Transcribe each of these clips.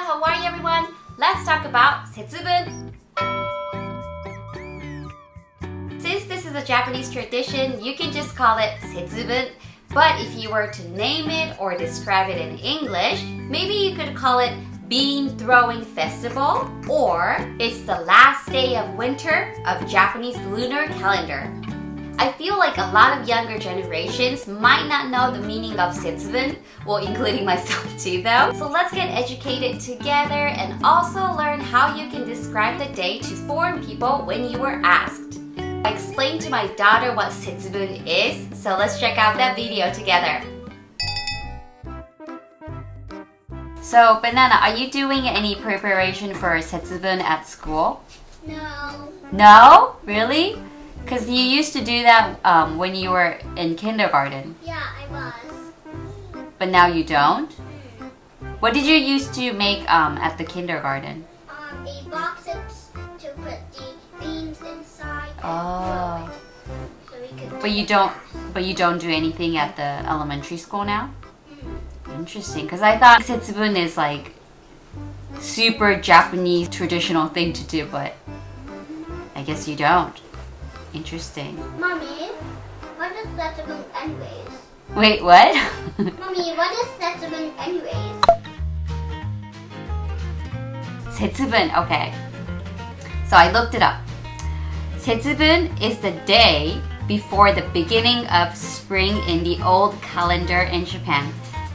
how are you everyone? Let's talk about 節分. Since this is a Japanese tradition, you can just call it 節分. But if you were to name it or describe it in English, maybe you could call it Bean Throwing Festival, or it's the last day of winter of Japanese lunar calendar. I feel like a lot of younger generations might not know the meaning of SETSUBUN, well, including myself too though. So let's get educated together and also learn how you can describe the day to foreign people when you were asked. I explained to my daughter what SETSUBUN is, so let's check out that video together. So, Banana, are you doing any preparation for SETSUBUN at school? No. No? Really? Because you used to do that when you were in kindergarten. Yeah, I was. But now you don't? What did you used to make at the kindergarten? A box to put the beans inside. Oh. So we could. But you don't do anything at the elementary school now? Interesting, because I thought SETSUBUN is like super Japanese traditional thing to do, but I guess you don't. Interesting. Mommy, what is SETSUBUN anyways? Wait, what? Mommy, what is SETSUBUN anyways? SETSUBUN, okay. So I looked it up. SETSUBUN is the day before the beginning of spring in the old calendar in Japan.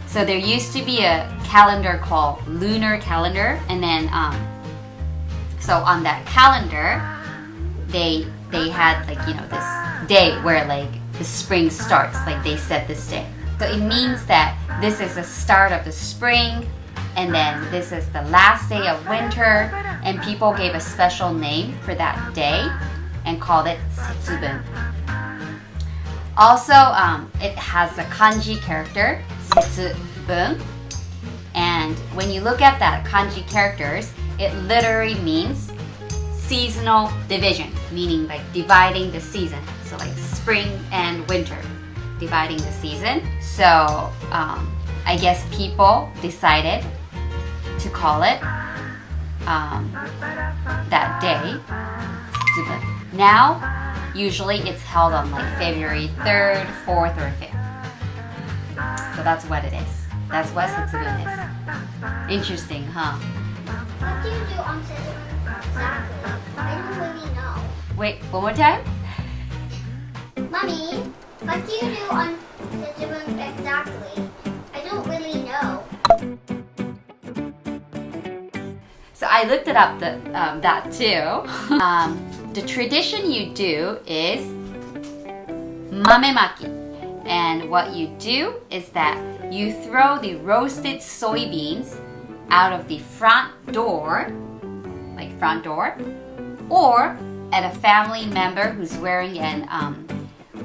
So there used to be a calendar called lunar calendar, and then so on that calendar they had like, you know, this day where like the spring starts, like they set this day. So it means that this is the start of the spring, and then this is the last day of winter, and people gave a special name for that day and called it SETSUBUN. Also, it has a kanji character, SETSUBUN, and when you look at that kanji characters, it literally means seasonal division, meaning like dividing the season. So like spring and winter, dividing the season. So I guess people decided to call it that day SETSUBUN. Now, usually it's held on like February 3rd, 4th, or 5th. So that's what it is. That's what SETSUBUN is. Interesting, huh? What do you do on SETSUBUN exactly? I don't really know. Wait, one more time? Mommy, what do you do on SETSUBUN exactly? I don't really know. So I looked it up that too. The tradition you do is mamemaki. And what you do is that you throw the roasted soybeans out of the front door, like front door, or at a family member who's wearing an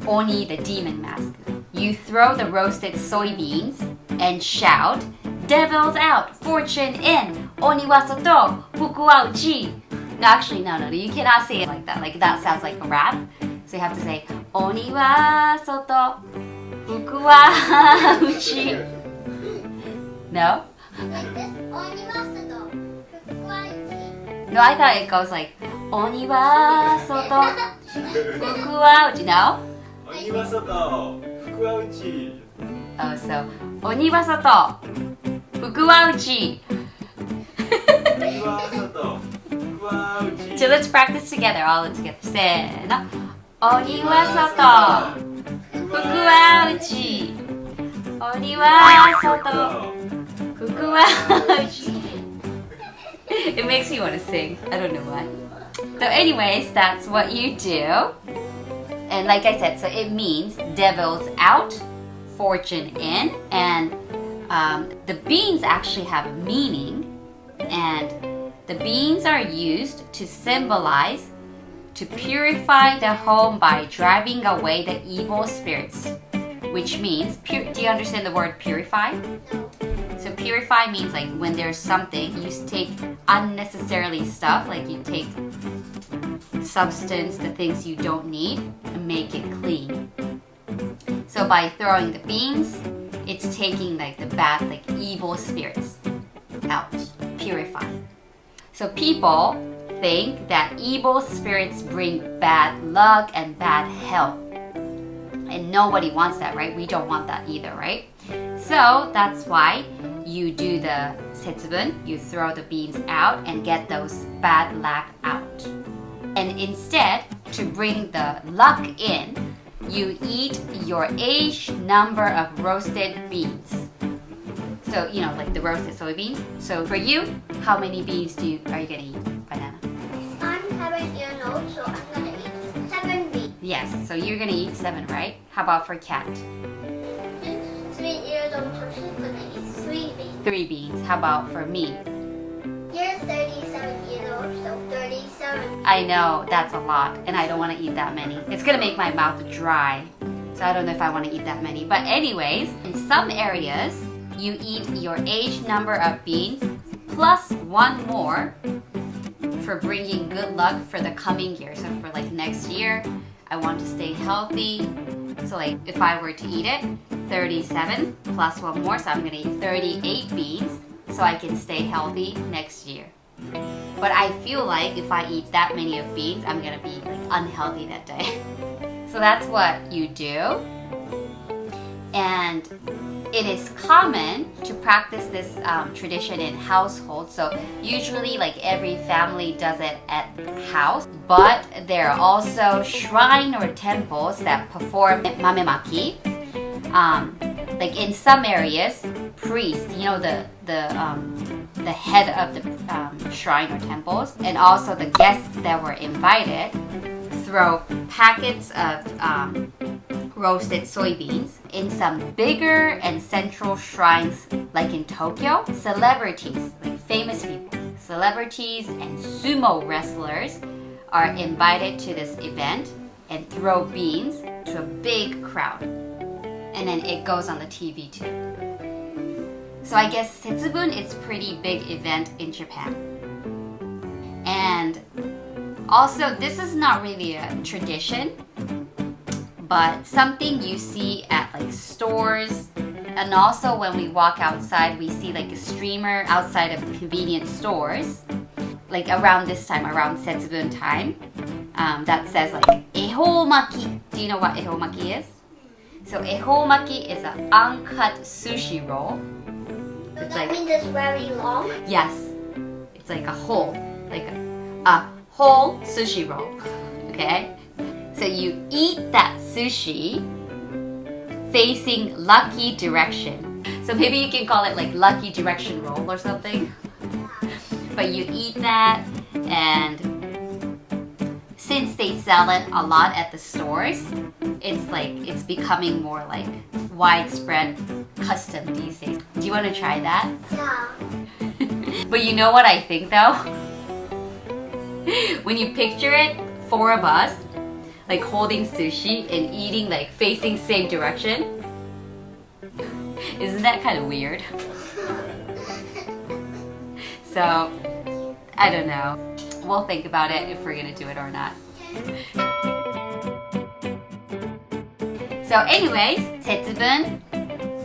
Oni, the demon mask. You throw the roasted soybeans and shout, "Devil's out, fortune in, Oni wa soto, fuku wa uchi." No, actually, no, you cannot say it like that. Like that sounds like a rap. So you have to say, "Oni wa soto, fuku wa uchi." No? Like this? Onimasato. Fukuaichi. No, I thought it goes like, "Oni wa soto, fuku wa uchi." No? 鬼は外、福は内。 Oh, so, "Oni wa soto, fuku wa uchi." 鬼は外、福は内。 So let's practice together, all together. せーの。鬼は外、福は内。鬼は外、福は内。It makes me want to sing. I don't know why. So anyways, that's what you do. And like I said, so it means devil's out, fortune in. And the beans actually have meaning. And the beans are used to symbolize to purify the home by driving away the evil spirits. Which means, do you understand the word purify? So purify means like when there's something, you take unnecessarily stuff, like you take substance, the things you don't need, and make it clean. So by throwing the beans, it's taking like the bad, like evil spirits out. purify. So people think that evil spirits bring bad luck and bad health. And nobody wants that, right? We don't want that either, right? So that's why you do the SETSUBUN, you throw the beans out and get those bad luck out. And instead, to bring the luck in, you eat your age number of roasted beans. So, like the roasted soybeans. So for you, how many beans are you gonna eat, Banana? I'm 7 years old, so I'm gonna eat 7 beans. Yes, so you're gonna eat 7, right? How about for Cat? She's 3 years old, so she's gonna eat 3 beans. 3 beans. How about for me? You're 37 years old, so 37. I know, that's a lot, and I don't want to eat that many. It's gonna make my mouth dry, so I don't know if I want to eat that many. But anyways, in some areas, you eat your age number of beans plus 1 more for bringing good luck for the coming year. So for like next year, I want to stay healthy. So like if I were to eat it, 37 plus 1 more, so I'm gonna eat 38 beans so I can stay healthy next year. But I feel like if I eat that many of beans, I'm gonna be like unhealthy that day. So that's what you do. And it is common to practice this tradition in households. So usually like every family does it at house. But there are also shrine or temples that perform mamemaki. Like in some areas, priests, the head of the shrine or temples, and also the guests that were invited, throw packets of roasted soybeans. In some bigger and central shrines, like in Tokyo, celebrities, like famous people, celebrities and sumo wrestlers are invited to this event and throw beans to a big crowd. And then it goes on the TV too. So I guess SETSUBUN is a pretty big event in Japan. And also, this is not really a tradition, but something you see at like stores, and also when we walk outside, we see like a streamer outside of convenience stores, like around this time, around SETSUBUN time, that says like ehomaki. Do you know what ehomaki is? So ehomaki is an uncut sushi roll. Does that mean it's very long? Yes, it's like a whole, like a whole sushi roll. Okay, so you eat that sushi facing lucky direction. So maybe you can call it like lucky direction roll or something. But you eat that, and since they sell it a lot at the stores, it's becoming more like widespread custom these days. Do you want to try that? Yeah. But you know what I think though? When you picture it, 4 of us like holding sushi and eating like facing same direction, isn't that kind of weird? So I don't know. We'll think about it if we're gonna do it or not. So anyways, SETSUBUN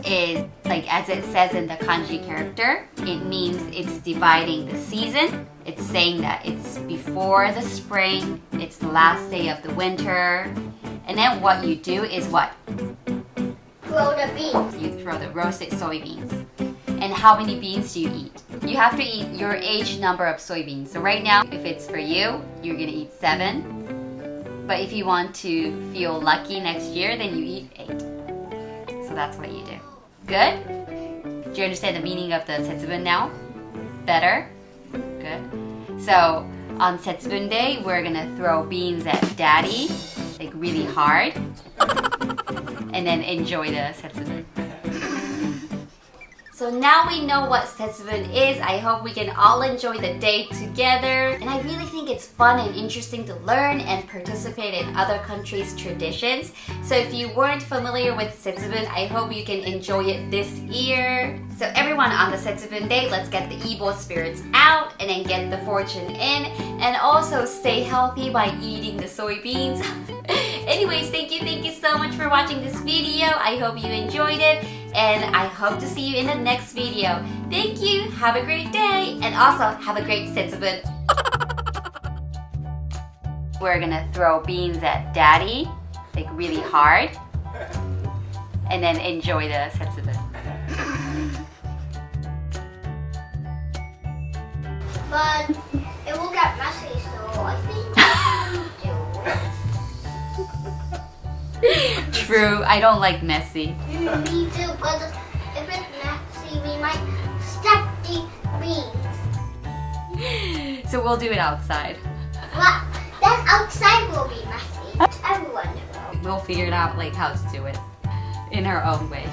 is, like as it says in the kanji character, it means it's dividing the season. It's saying that it's before the spring, it's the last day of the winter. And then what you do is what? Throw the beans. You throw the roasted soybeans. And how many beans do you eat? You have to eat your age number of soybeans. So right now, if it's for you, you're gonna eat 7. But if you want to feel lucky next year, then you eat 8. So that's what you do. Good? Do you understand the meaning of the SETSUBUN now? Better? Good. So on SETSUBUN Day, we're gonna throw beans at Daddy, like really hard, and then enjoy the SETSUBUN. So now we know what SETSUBUN is. I hope we can all enjoy the day together. And I really think it's fun and interesting to learn and participate in other countries' traditions. So if you weren't familiar with SETSUBUN, I hope you can enjoy it this year. So everyone, on the SETSUBUN Day, let's get the evil spirits out and then get the fortune in. And also stay healthy by eating the soybeans. Anyways, thank you so much for watching this video. I hope you enjoyed it. and I hope to see you in the next video. Thank you, have a great day, and also have a great SETSUBUN. We're gonna throw beans at Daddy, like really hard, and then enjoy the SETSUBUN. But it will get messy, so I think we do it. True, I don't like messy. Me too, because if it's messy, we might step the beans. So we'll do it outside. Well, then outside will be messy. Everyone will. We'll figure it out like how to do it in our own way.